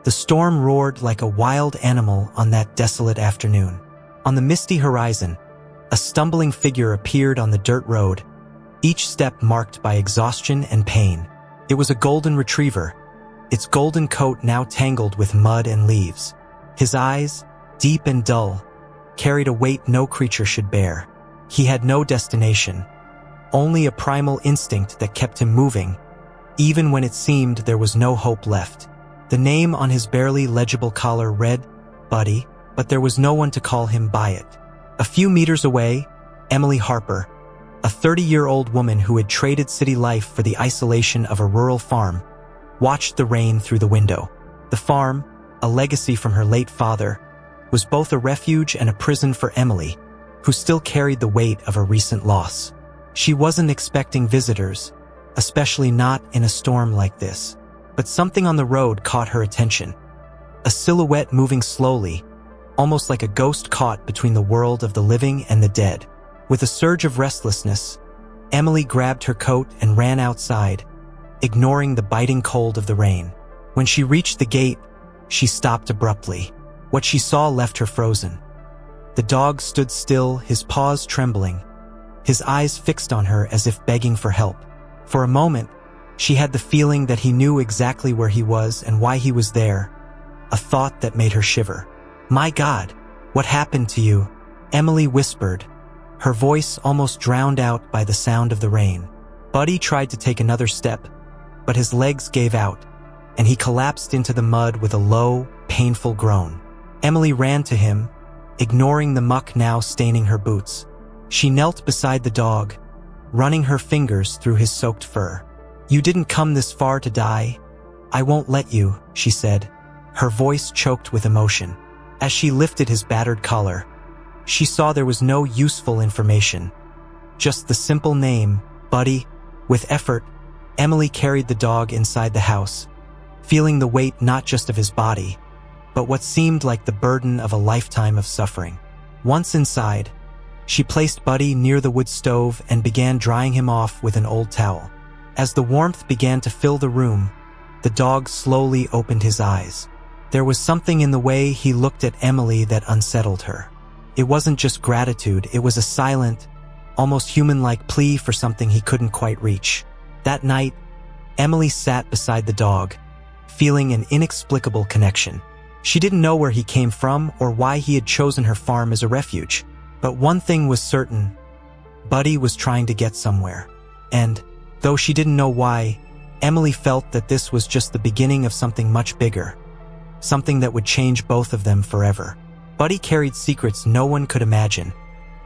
The storm roared like a wild animal on that desolate afternoon. On the misty horizon, a stumbling figure appeared on the dirt road, each step marked by exhaustion and pain. It was a golden retriever, its golden coat now tangled with mud and leaves. His eyes, deep and dull, carried a weight no creature should bear. He had no destination, only a primal instinct that kept him moving, even when it seemed there was no hope left. The name on his barely legible collar read, Buddy, but there was no one to call him by it. A few meters away, Emily Harper, a 30-year-old woman who had traded city life for the isolation of a rural farm, watched the rain through the window. The farm, a legacy from her late father, was both a refuge and a prison for Emily, who still carried the weight of a recent loss. She wasn't expecting visitors, especially not in a storm like this. But something on the road caught her attention. A silhouette moving slowly, almost like a ghost caught between the world of the living and the dead. With a surge of restlessness, Emily grabbed her coat and ran outside, ignoring the biting cold of the rain. When she reached the gate, she stopped abruptly. What she saw left her frozen. The dog stood still, his paws trembling, his eyes fixed on her as if begging for help. For a moment, she had the feeling that he knew exactly where he was and why he was there, a thought that made her shiver. "My God, what happened to you?" Emily whispered, her voice almost drowned out by the sound of the rain. Buddy tried to take another step, but his legs gave out, and he collapsed into the mud with a low, painful groan. Emily ran to him, ignoring the muck now staining her boots. She knelt beside the dog, running her fingers through his soaked fur. "You didn't come this far to die. I won't let you," she said, her voice choked with emotion. As she lifted his battered collar, she saw there was no useful information, just the simple name, Buddy. With effort, Emily carried the dog inside the house, feeling the weight not just of his body, but what seemed like the burden of a lifetime of suffering. Once inside, she placed Buddy near the wood stove and began drying him off with an old towel. As the warmth began to fill the room, the dog slowly opened his eyes. There was something in the way he looked at Emily that unsettled her. It wasn't just gratitude, it was a silent, almost human-like plea for something he couldn't quite reach. That night, Emily sat beside the dog, feeling an inexplicable connection. She didn't know where he came from or why he had chosen her farm as a refuge. But one thing was certain, Buddy was trying to get somewhere. And, though she didn't know why, Emily felt that this was just the beginning of something much bigger, something that would change both of them forever. Buddy carried secrets no one could imagine,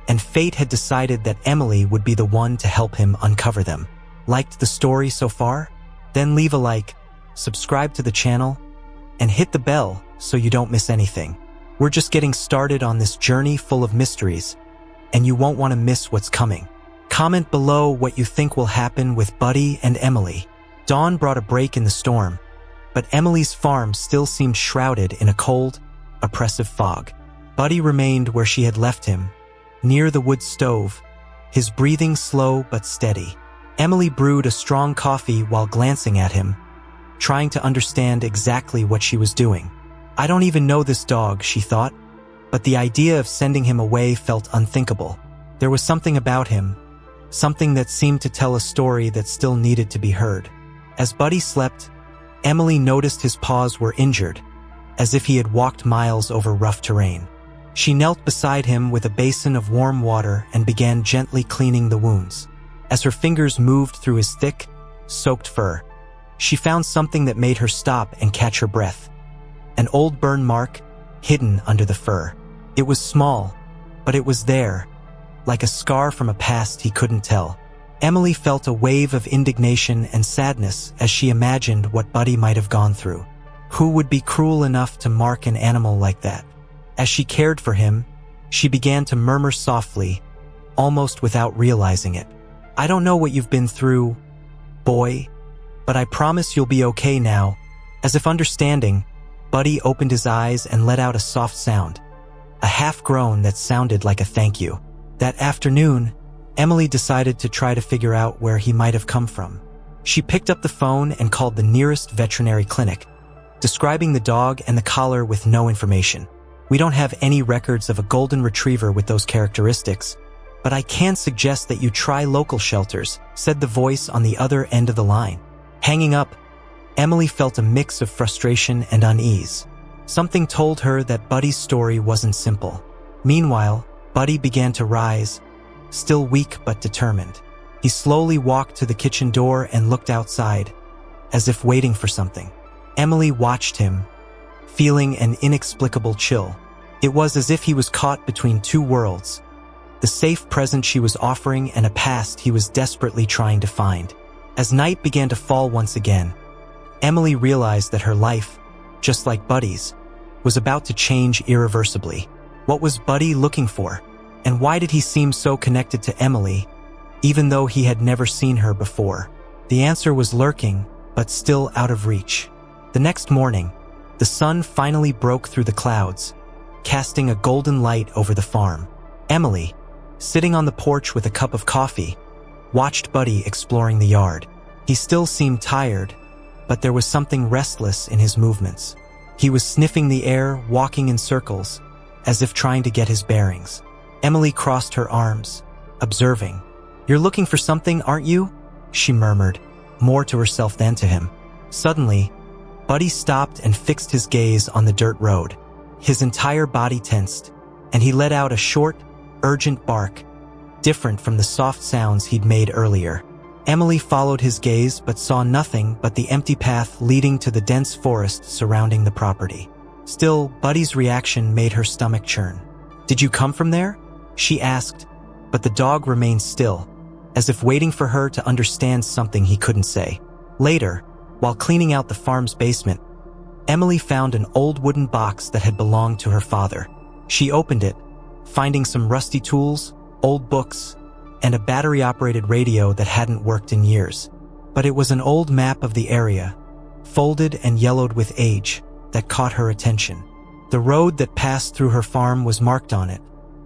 and fate had decided that Emily would be the one to help him uncover them. Liked the story so far? Then leave a like, subscribe to the channel, and hit the bell so you don't miss anything. We're just getting started on this journey full of mysteries, and you won't want to miss what's coming. Comment below what you think will happen with Buddy and Emily. Dawn brought a break in the storm, but Emily's farm still seemed shrouded in a cold, oppressive fog. Buddy remained where she had left him, near the wood stove, his breathing slow but steady. Emily brewed a strong coffee while glancing at him, trying to understand exactly what she was doing. I don't even know this dog, she thought, but the idea of sending him away felt unthinkable. There was something about him, something that seemed to tell a story that still needed to be heard. As Buddy slept, Emily noticed his paws were injured, as if he had walked miles over rough terrain. She knelt beside him with a basin of warm water and began gently cleaning the wounds. As her fingers moved through his thick, soaked fur, she found something that made her stop and catch her breath. An old burn mark hidden under the fur. It was small, but it was there, like a scar from a past he couldn't tell. Emily felt a wave of indignation and sadness as she imagined what Buddy might have gone through. Who would be cruel enough to mark an animal like that? As she cared for him, she began to murmur softly, almost without realizing it. "I don't know what you've been through, boy, but I promise you'll be okay now." As if understanding, Buddy opened his eyes and let out a soft sound, a half-groan that sounded like a thank you. That afternoon, Emily decided to try to figure out where he might have come from. She picked up the phone and called the nearest veterinary clinic, describing the dog and the collar with no information. "We don't have any records of a golden retriever with those characteristics, but I can suggest that you try local shelters," said the voice on the other end of the line. Hanging up, Emily felt a mix of frustration and unease. Something told her that Buddy's story wasn't simple. Meanwhile, Buddy began to rise, still weak but determined. He slowly walked to the kitchen door and looked outside, as if waiting for something. Emily watched him, feeling an inexplicable chill. It was as if he was caught between two worlds, the safe present she was offering and a past he was desperately trying to find. As night began to fall once again, Emily realized that her life, just like Buddy's, was about to change irreversibly. What was Buddy looking for? And why did he seem so connected to Emily, even though he had never seen her before? The answer was lurking, but still out of reach. The next morning, the sun finally broke through the clouds, casting a golden light over the farm. Emily, sitting on the porch with a cup of coffee, watched Buddy exploring the yard. He still seemed tired, but there was something restless in his movements. He was sniffing the air, walking in circles, as if trying to get his bearings. Emily crossed her arms, observing. "You're looking for something, aren't you?" she murmured, more to herself than to him. Suddenly, Buddy stopped and fixed his gaze on the dirt road. His entire body tensed, and he let out a short, urgent bark, different from the soft sounds he'd made earlier. Emily followed his gaze but saw nothing but the empty path leading to the dense forest surrounding the property. Still, Buddy's reaction made her stomach churn. "Did you come from there?" she asked, but the dog remained still, as if waiting for her to understand something he couldn't say. Later, while cleaning out the farm's basement, Emily found an old wooden box that had belonged to her father. She opened it, finding some rusty tools, old books, and a battery-operated radio that hadn't worked in years. But it was an old map of the area, folded and yellowed with age, that caught her attention. The road that passed through her farm was marked on it,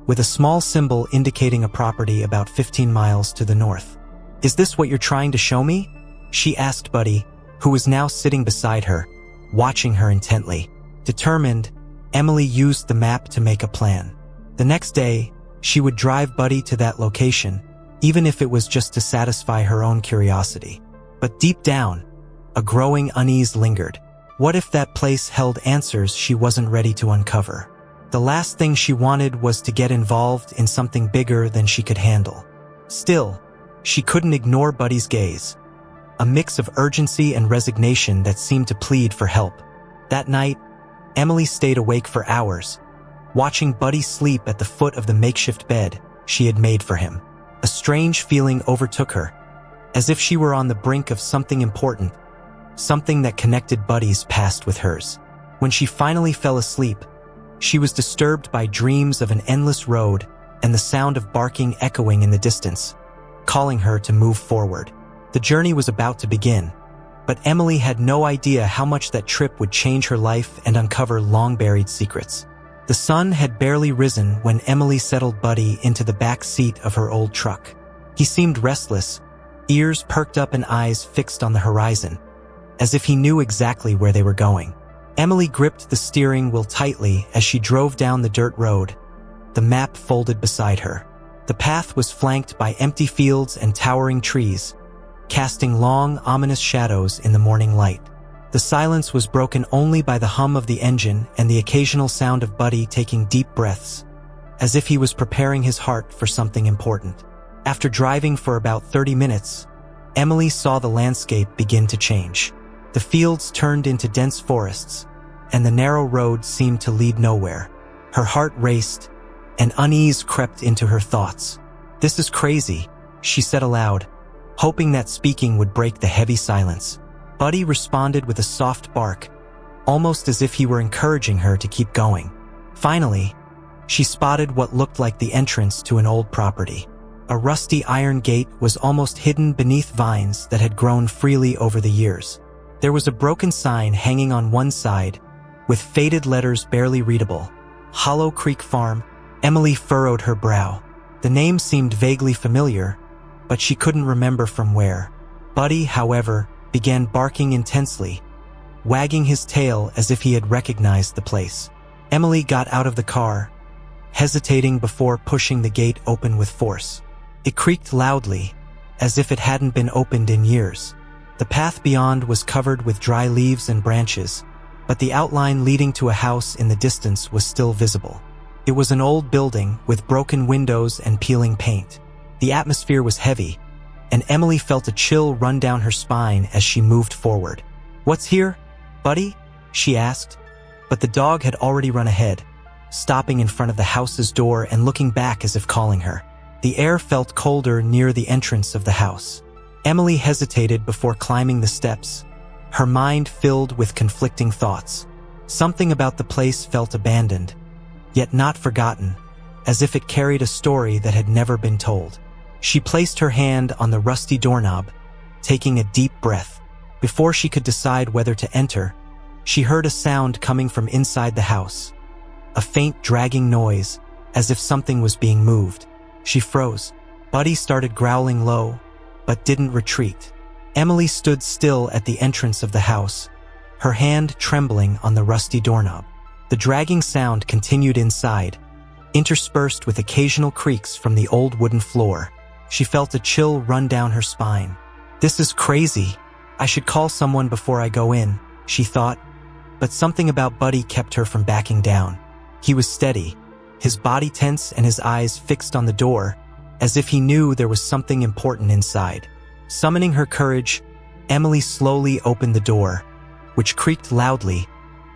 with a small symbol indicating a property about 15 miles to the north. "Is this what you're trying to show me?" she asked Buddy, who was now sitting beside her, watching her intently. Determined, Emily used the map to make a plan. The next day, she would drive Buddy to that location, even if it was just to satisfy her own curiosity. But deep down, a growing unease lingered. What if that place held answers she wasn't ready to uncover? The last thing she wanted was to get involved in something bigger than she could handle. Still, she couldn't ignore Buddy's gaze, a mix of urgency and resignation that seemed to plead for help. That night, Emily stayed awake for hours, watching Buddy sleep at the foot of the makeshift bed she had made for him. A strange feeling overtook her, as if she were on the brink of something important, something that connected Buddy's past with hers. When she finally fell asleep, she was disturbed by dreams of an endless road and the sound of barking echoing in the distance, calling her to move forward. The journey was about to begin, but Emily had no idea how much that trip would change her life and uncover long-buried secrets. The sun had barely risen when Emily settled Buddy into the back seat of her old truck. He seemed restless, ears perked up and eyes fixed on the horizon, as if he knew exactly where they were going. Emily gripped the steering wheel tightly as she drove down the dirt road, the map folded beside her. The path was flanked by empty fields and towering trees, casting long, ominous shadows in the morning light. The silence was broken only by the hum of the engine and the occasional sound of Buddy taking deep breaths, as if he was preparing his heart for something important. After driving for about 30 minutes, Emily saw the landscape begin to change. The fields turned into dense forests, and the narrow road seemed to lead nowhere. Her heart raced, and unease crept into her thoughts. "This is crazy," she said aloud, hoping that speaking would break the heavy silence. Buddy responded with a soft bark, almost as if he were encouraging her to keep going. Finally, she spotted what looked like the entrance to an old property. A rusty iron gate was almost hidden beneath vines that had grown freely over the years. There was a broken sign hanging on one side, with faded letters barely readable. Hollow Creek Farm. Emily furrowed her brow. The name seemed vaguely familiar, but she couldn't remember from where. Buddy, however, began barking intensely, wagging his tail as if he had recognized the place. Emily got out of the car, hesitating before pushing the gate open with force. It creaked loudly, as if it hadn't been opened in years. The path beyond was covered with dry leaves and branches, but the outline leading to a house in the distance was still visible. It was an old building with broken windows and peeling paint. The atmosphere was heavy, and Emily felt a chill run down her spine as she moved forward. "What's here, buddy?" she asked, but the dog had already run ahead, stopping in front of the house's door and looking back as if calling her. The air felt colder near the entrance of the house. Emily hesitated before climbing the steps, her mind filled with conflicting thoughts. Something about the place felt abandoned, yet not forgotten, as if it carried a story that had never been told. She placed her hand on the rusty doorknob, taking a deep breath. Before she could decide whether to enter, she heard a sound coming from inside the house, a faint dragging noise, as if something was being moved. She froze. Buddy started growling low, but didn't retreat. Emily stood still at the entrance of the house, her hand trembling on the rusty doorknob. The dragging sound continued inside, interspersed with occasional creaks from the old wooden floor. She felt a chill run down her spine. "This is crazy. I should call someone before I go in," she thought, but something about Buddy kept her from backing down. He was steady, his body tense and his eyes fixed on the door, as if he knew there was something important inside. Summoning her courage, Emily slowly opened the door, which creaked loudly,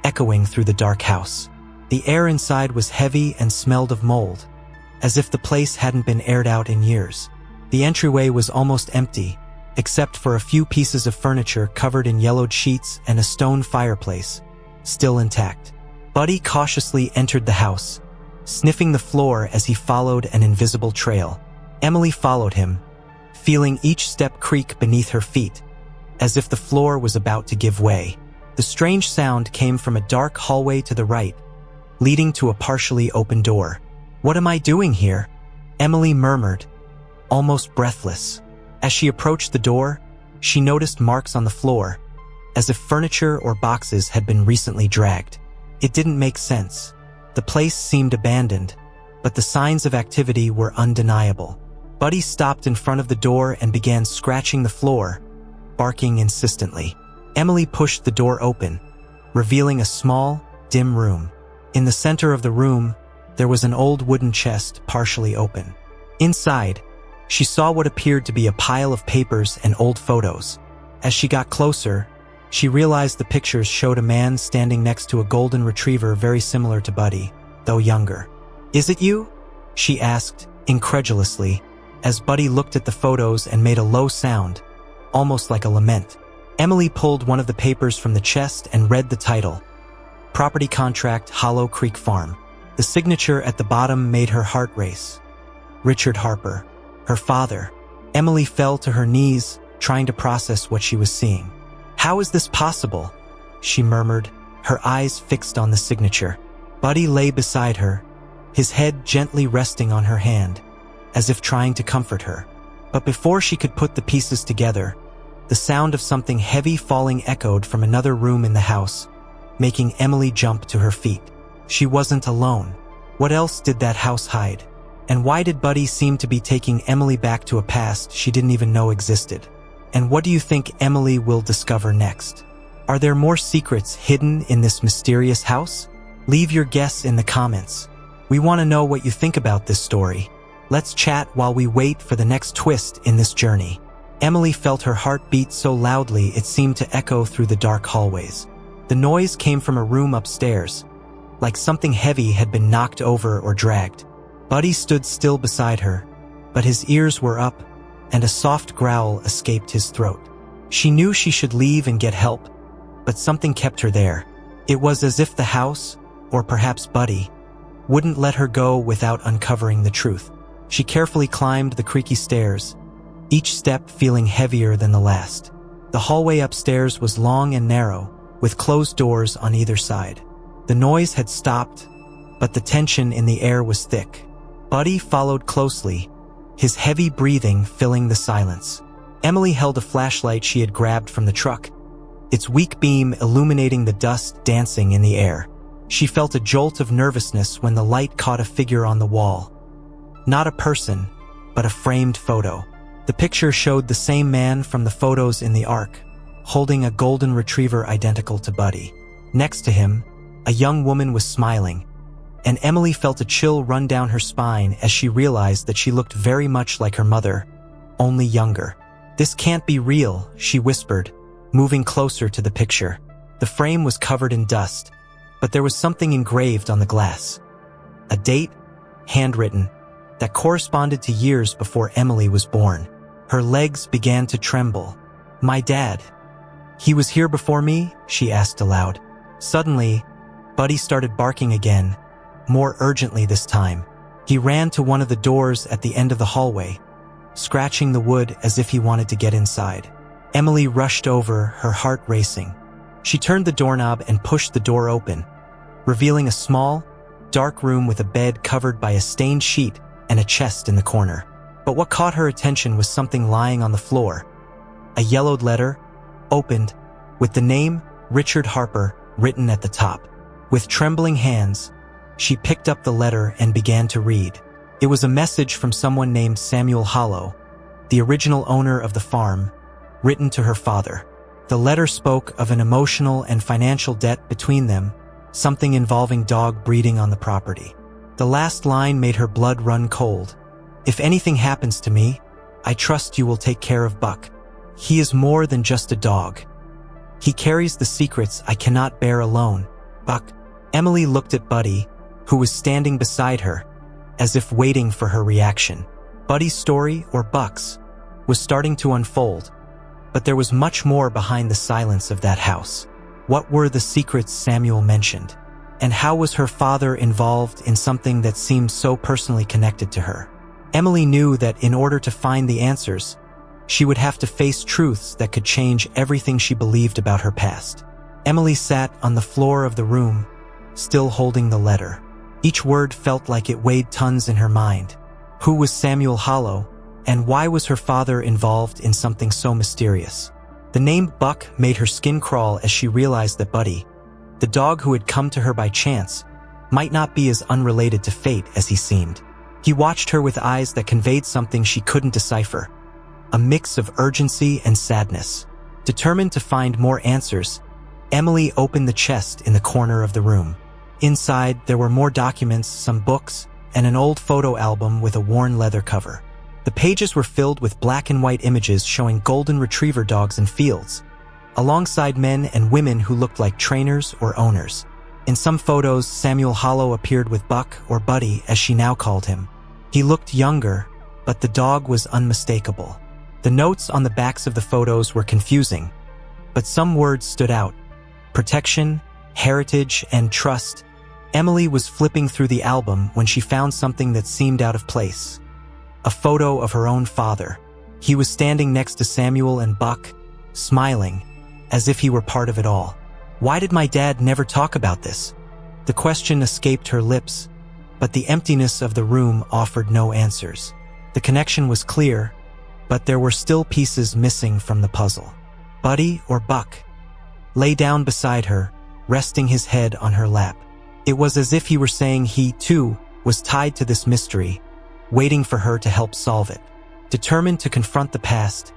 echoing through the dark house. The air inside was heavy and smelled of mold, as if the place hadn't been aired out in years. The entryway was almost empty, except for a few pieces of furniture covered in yellowed sheets and a stone fireplace, still intact. Buddy cautiously entered the house, sniffing the floor as he followed an invisible trail. Emily followed him, feeling each step creak beneath her feet, as if the floor was about to give way. The strange sound came from a dark hallway to the right, leading to a partially open door. "What am I doing here?" Emily murmured, almost breathless. As she approached the door, she noticed marks on the floor, as if furniture or boxes had been recently dragged. It didn't make sense. The place seemed abandoned, but the signs of activity were undeniable. Buddy stopped in front of the door and began scratching the floor, barking insistently. Emily pushed the door open, revealing a small, dim room. In the center of the room, there was an old wooden chest partially open. Inside, she saw what appeared to be a pile of papers and old photos. As she got closer, she realized the pictures showed a man standing next to a golden retriever very similar to Buddy, though younger. "Is it you?" she asked, incredulously, as Buddy looked at the photos and made a low sound, almost like a lament. Emily pulled one of the papers from the chest and read the title, Property Contract, Hollow Creek Farm. The signature at the bottom made her heart race. Richard Harper, her father. Emily fell to her knees, trying to process what she was seeing. "How is this possible?" she murmured, her eyes fixed on the signature. Buddy lay beside her, his head gently resting on her hand, as if trying to comfort her. But before she could put the pieces together, the sound of something heavy falling echoed from another room in the house, making Emily jump to her feet. She wasn't alone. What else did that house hide? And why did Buddy seem to be taking Emily back to a past she didn't even know existed? And what do you think Emily will discover next? Are there more secrets hidden in this mysterious house? Leave your guess in the comments. We want to know what you think about this story. Let's chat while we wait for the next twist in this journey. Emily felt her heart beat so loudly it seemed to echo through the dark hallways. The noise came from a room upstairs, like something heavy had been knocked over or dragged. Buddy stood still beside her, but his ears were up, and a soft growl escaped his throat. She knew she should leave and get help, but something kept her there. It was as if the house, or perhaps Buddy, wouldn't let her go without uncovering the truth. She carefully climbed the creaky stairs, each step feeling heavier than the last. The hallway upstairs was long and narrow, with closed doors on either side. The noise had stopped, but the tension in the air was thick. Buddy followed closely, his heavy breathing filling the silence. Emily held a flashlight she had grabbed from the truck, its weak beam illuminating the dust dancing in the air. She felt a jolt of nervousness when the light caught a figure on the wall. Not a person, but a framed photo. The picture showed the same man from the photos in the Ark, holding a golden retriever identical to Buddy. Next to him, a young woman was smiling, and Emily felt a chill run down her spine as she realized that she looked very much like her mother, only younger. "This can't be real," she whispered, moving closer to the picture. The frame was covered in dust, but there was something engraved on the glass. A date, handwritten, that corresponded to years before Emily was born. Her legs began to tremble. "My dad. He was here before me?" she asked aloud. Suddenly, Buddy started barking again, more urgently this time. He ran to one of the doors at the end of the hallway, scratching the wood as if he wanted to get inside. Emily rushed over, her heart racing. She turned the doorknob and pushed the door open, revealing a small, dark room with a bed covered by a stained sheet and a chest in the corner. But what caught her attention was something lying on the floor. A yellowed letter, opened, with the name Richard Harper written at the top. With trembling hands, she picked up the letter and began to read. It was a message from someone named Samuel Hollow, the original owner of the farm, written to her father. The letter spoke of an emotional and financial debt between them, something involving dog breeding on the property. The last line made her blood run cold. "If anything happens to me, I trust you will take care of Buck. He is more than just a dog. He carries the secrets I cannot bear alone. Buck." Emily looked at Buddy, who was standing beside her, as if waiting for her reaction. Buddy's story, or Buck's, was starting to unfold, but there was much more behind the silence of that house. What were the secrets Samuel mentioned? And how was her father involved in something that seemed so personally connected to her? Emily knew that in order to find the answers, she would have to face truths that could change everything she believed about her past. Emily sat on the floor of the room, still holding the letter. Each word felt like it weighed tons in her mind. Who was Samuel Hollow, and why was her father involved in something so mysterious? The name Buck made her skin crawl as she realized that Buddy, the dog who had come to her by chance, might not be as unrelated to fate as he seemed. He watched her with eyes that conveyed something she couldn't decipher, a mix of urgency and sadness. Determined to find more answers, Emily opened the chest in the corner of the room. Inside, there were more documents, some books, and an old photo album with a worn leather cover. The pages were filled with black and white images showing golden retriever dogs in fields, alongside men and women who looked like trainers or owners. In some photos, Samuel Hollow appeared with Buck, or Buddy as she now called him. He looked younger, but the dog was unmistakable. The notes on the backs of the photos were confusing, but some words stood out: protection, heritage, and trust. Emily was flipping through the album when she found something that seemed out of place. A photo of her own father. He was standing next to Samuel and Buck, smiling, as if he were part of it all. Why did my dad never talk about this? The question escaped her lips, but the emptiness of the room offered no answers. The connection was clear, but there were still pieces missing from the puzzle. Buddy, or Buck, lay down beside her, resting his head on her lap. It was as if he were saying he, too, was tied to this mystery, waiting for her to help solve it. Determined to confront the past,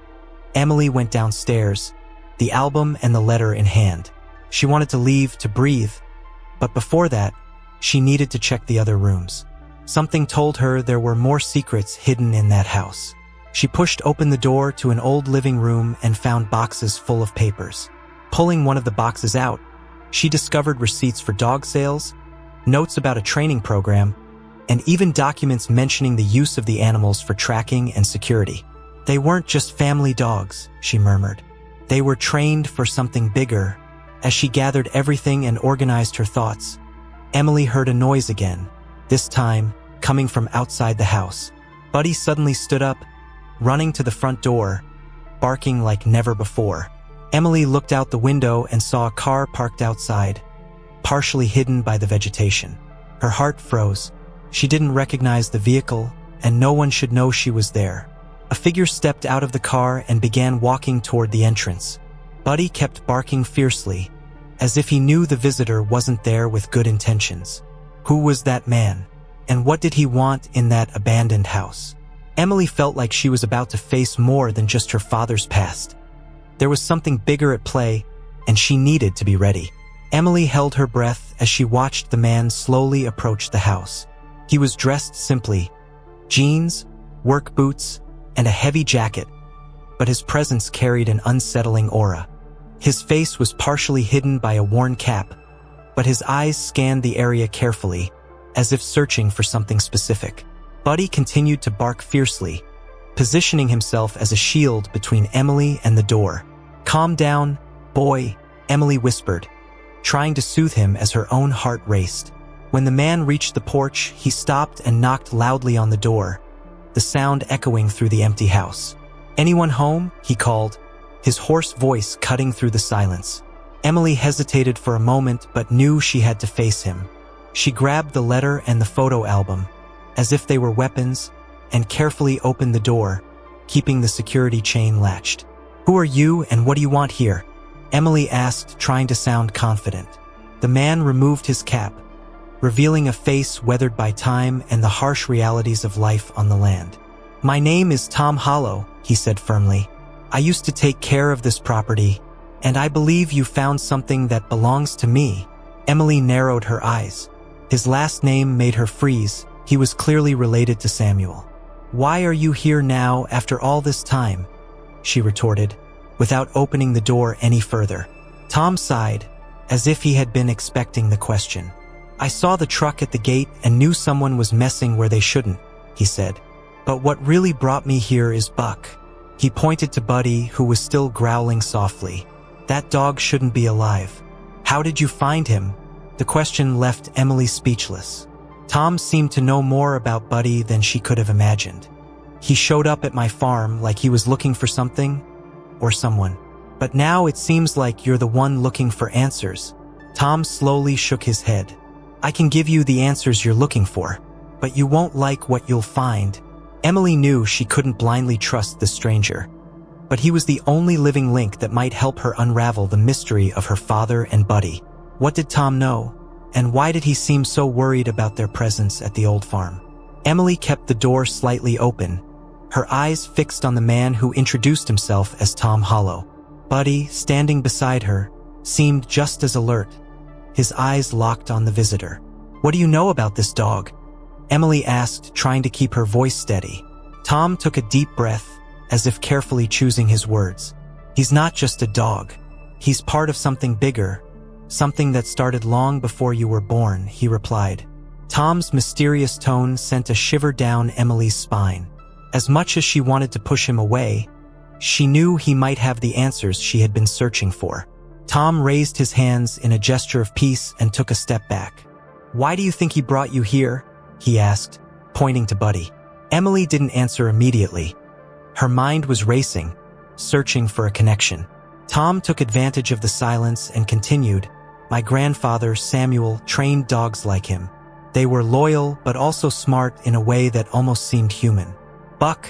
Emily went downstairs, the album and the letter in hand. She wanted to leave to breathe, but before that, she needed to check the other rooms. Something told her there were more secrets hidden in that house. She pushed open the door to an old living room and found boxes full of papers. Pulling one of the boxes out, she discovered receipts for dog sales, notes about a training program, and even documents mentioning the use of the animals for tracking and security. They weren't just family dogs, she murmured. They were trained for something bigger. As she gathered everything and organized her thoughts, Emily heard a noise again, this time coming from outside the house. Buddy suddenly stood up, running to the front door, barking like never before. Emily looked out the window and saw a car parked outside, partially hidden by the vegetation. Her heart froze. She didn't recognize the vehicle, and no one should know she was there. A figure stepped out of the car and began walking toward the entrance. Buddy kept barking fiercely, as if he knew the visitor wasn't there with good intentions. Who was that man? And what did he want in that abandoned house? Emily felt like she was about to face more than just her father's past. There was something bigger at play, and she needed to be ready. Emily held her breath as she watched the man slowly approach the house. He was dressed simply: jeans, work boots, and a heavy jacket, but his presence carried an unsettling aura. His face was partially hidden by a worn cap, but his eyes scanned the area carefully, as if searching for something specific. Buddy continued to bark fiercely, positioning himself as a shield between Emily and the door. "Calm down, boy," Emily whispered, trying to soothe him as her own heart raced. When the man reached the porch, he stopped and knocked loudly on the door, the sound echoing through the empty house. "Anyone home?" he called, his hoarse voice cutting through the silence. Emily hesitated for a moment but knew she had to face him. She grabbed the letter and the photo album, as if they were weapons, and carefully opened the door, keeping the security chain latched. "Who are you and what do you want here?" Emily asked, trying to sound confident. The man removed his cap, revealing a face weathered by time and the harsh realities of life on the land. "My name is Tom Hollow," he said firmly. "I used to take care of this property, and I believe you found something that belongs to me." Emily narrowed her eyes. His last name made her freeze. He was clearly related to Samuel. "Why are you here now after all this time?" she retorted, without opening the door any further. Tom sighed, as if he had been expecting the question. "I saw the truck at the gate and knew someone was messing where they shouldn't," he said. "But what really brought me here is Buck." He pointed to Buddy, who was still growling softly. "That dog shouldn't be alive." "How did you find him?" The question left Emily speechless. Tom seemed to know more about Buddy than she could have imagined. "He showed up at my farm like he was looking for something or someone. But now it seems like you're the one looking for answers." Tom slowly shook his head. "I can give you the answers you're looking for, but you won't like what you'll find." Emily knew she couldn't blindly trust the stranger, but he was the only living link that might help her unravel the mystery of her father and Buddy. What did Tom know? And why did he seem so worried about their presence at the old farm? Emily kept the door slightly open, her eyes fixed on the man who introduced himself as Tom Hollow. Buddy, standing beside her, seemed just as alert, his eyes locked on the visitor. "What do you know about this dog?" Emily asked, trying to keep her voice steady. Tom took a deep breath, as if carefully choosing his words. "He's not just a dog. He's part of something bigger, something that started long before you were born," he replied. Tom's mysterious tone sent a shiver down Emily's spine. As much as she wanted to push him away, she knew he might have the answers she had been searching for. Tom raised his hands in a gesture of peace and took a step back. "Why do you think he brought you here?" he asked, pointing to Buddy. Emily didn't answer immediately. Her mind was racing, searching for a connection. Tom took advantage of the silence and continued, "My grandfather, Samuel, trained dogs like him. They were loyal, but also smart in a way that almost seemed human. Buck,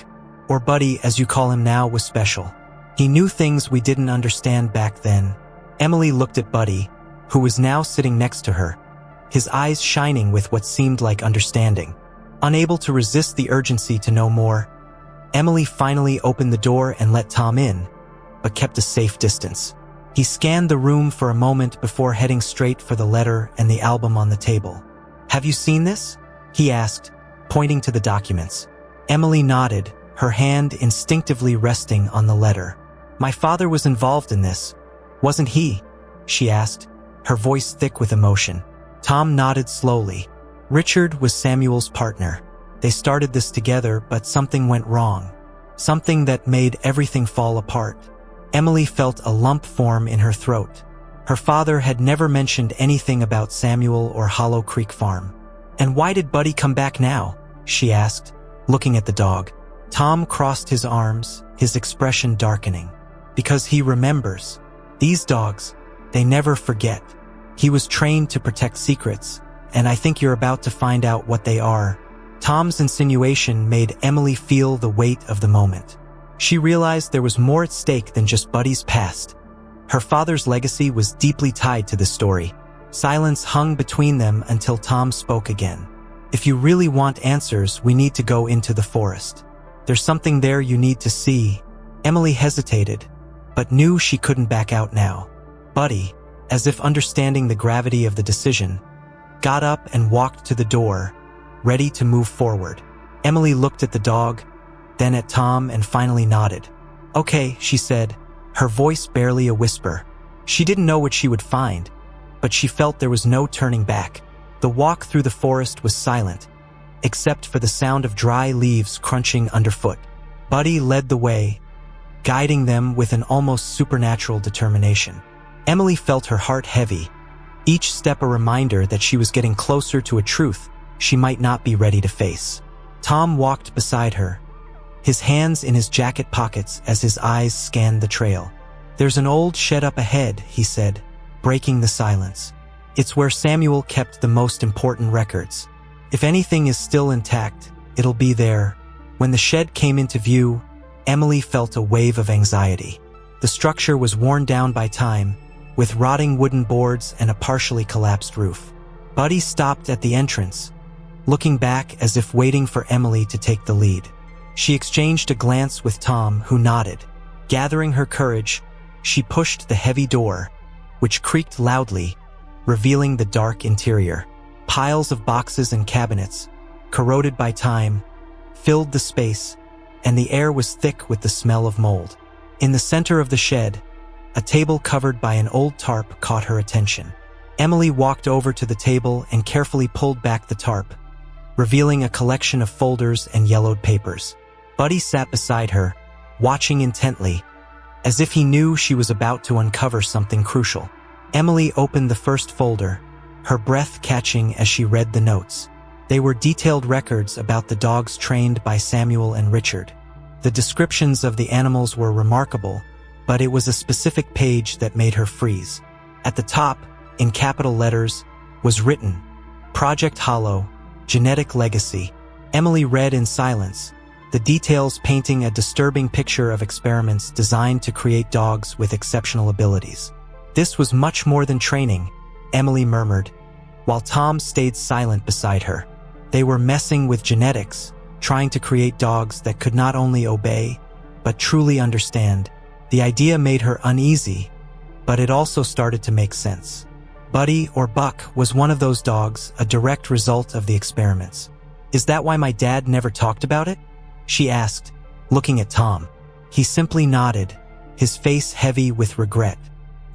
or Buddy as you call him now, was special. He knew things we didn't understand back then." Emily looked at Buddy, who was now sitting next to her, his eyes shining with what seemed like understanding. Unable to resist the urgency to know more, Emily finally opened the door and let Tom in, but kept a safe distance. He scanned the room for a moment before heading straight for the letter and the album on the table. "Have you seen this?" he asked, pointing to the documents. Emily nodded, her hand instinctively resting on the letter. "My father was involved in this, wasn't he?" she asked, her voice thick with emotion. Tom nodded slowly. "Richard was Samuel's partner. They started this together, but something went wrong. Something that made everything fall apart." Emily felt a lump form in her throat. Her father had never mentioned anything about Samuel or Hollow Creek Farm. "And why did Buddy come back now?" she asked, looking at the dog. Tom crossed his arms, his expression darkening. "Because he remembers. These dogs, they never forget. He was trained to protect secrets, and I think you're about to find out what they are." Tom's insinuation made Emily feel the weight of the moment. She realized there was more at stake than just Buddy's past. Her father's legacy was deeply tied to this story. Silence hung between them until Tom spoke again. "If you really want answers, we need to go into the forest. There's something there you need to see." Emily hesitated, but knew she couldn't back out now. Buddy, as if understanding the gravity of the decision, got up and walked to the door, ready to move forward. Emily looked at the dog, then at Tom, and finally nodded. "Okay," she said, her voice barely a whisper. She didn't know what she would find, but she felt there was no turning back. The walk through the forest was silent, except for the sound of dry leaves crunching underfoot. Buddy led the way, guiding them with an almost supernatural determination. Emily felt her heart heavy, each step a reminder that she was getting closer to a truth she might not be ready to face. Tom walked beside her, his hands in his jacket pockets as his eyes scanned the trail. "There's an old shed up ahead," he said, breaking the silence. "It's where Samuel kept the most important records. If anything is still intact, it'll be there." When the shed came into view, Emily felt a wave of anxiety. The structure was worn down by time, with rotting wooden boards and a partially collapsed roof. Buddy stopped at the entrance, looking back as if waiting for Emily to take the lead. She exchanged a glance with Tom, who nodded. Gathering her courage, she pushed the heavy door, which creaked loudly, revealing the dark interior. Piles of boxes and cabinets, corroded by time, filled the space, and the air was thick with the smell of mold. In the center of the shed, a table covered by an old tarp caught her attention. Emily walked over to the table and carefully pulled back the tarp, revealing a collection of folders and yellowed papers. Buddy sat beside her, watching intently, as if he knew she was about to uncover something crucial. Emily opened the first folder, her breath catching as she read the notes. They were detailed records about the dogs trained by Samuel and Richard. The descriptions of the animals were remarkable, but it was a specific page that made her freeze. At the top, in capital letters, was written, "Project Hollow, Genetic Legacy." Emily read in silence, the details painting a disturbing picture of experiments designed to create dogs with exceptional abilities. "This was much more than training," Emily murmured, while Tom stayed silent beside her. "They were messing with genetics, trying to create dogs that could not only obey, but truly understand." The idea made her uneasy, but it also started to make sense. Buddy, or Buck, was one of those dogs, a direct result of the experiments. "Is that why my dad never talked about it?" she asked, looking at Tom. He simply nodded, his face heavy with regret.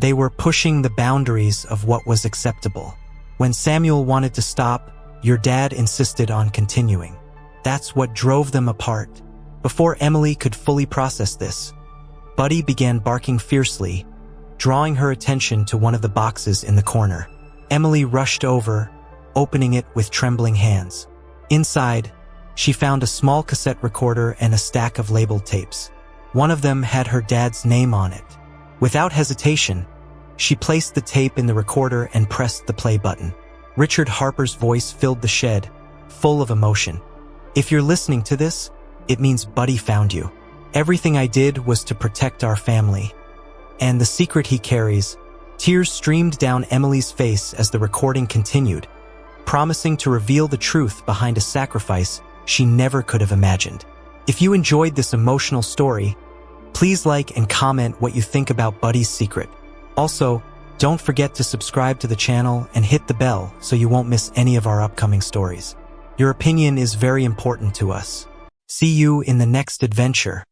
They were pushing the boundaries of what was acceptable. When Samuel wanted to stop, your dad insisted on continuing. That's what drove them apart. Before Emily could fully process this, Buddy began barking fiercely, drawing her attention to one of the boxes in the corner. Emily rushed over, opening it with trembling hands. Inside, she found a small cassette recorder and a stack of labeled tapes. One of them had her dad's name on it. Without hesitation, she placed the tape in the recorder and pressed the play button. Richard Harper's voice filled the shed, full of emotion. "If you're listening to this, it means Buddy found you. Everything I did was to protect our family. And the secret he carries." Tears streamed down Emily's face as the recording continued, promising to reveal the truth behind a sacrifice she never could have imagined. If you enjoyed this emotional story, please like and comment what you think about Buddy's secret. Also, don't forget to subscribe to the channel and hit the bell so you won't miss any of our upcoming stories. Your opinion is very important to us. See you in the next adventure.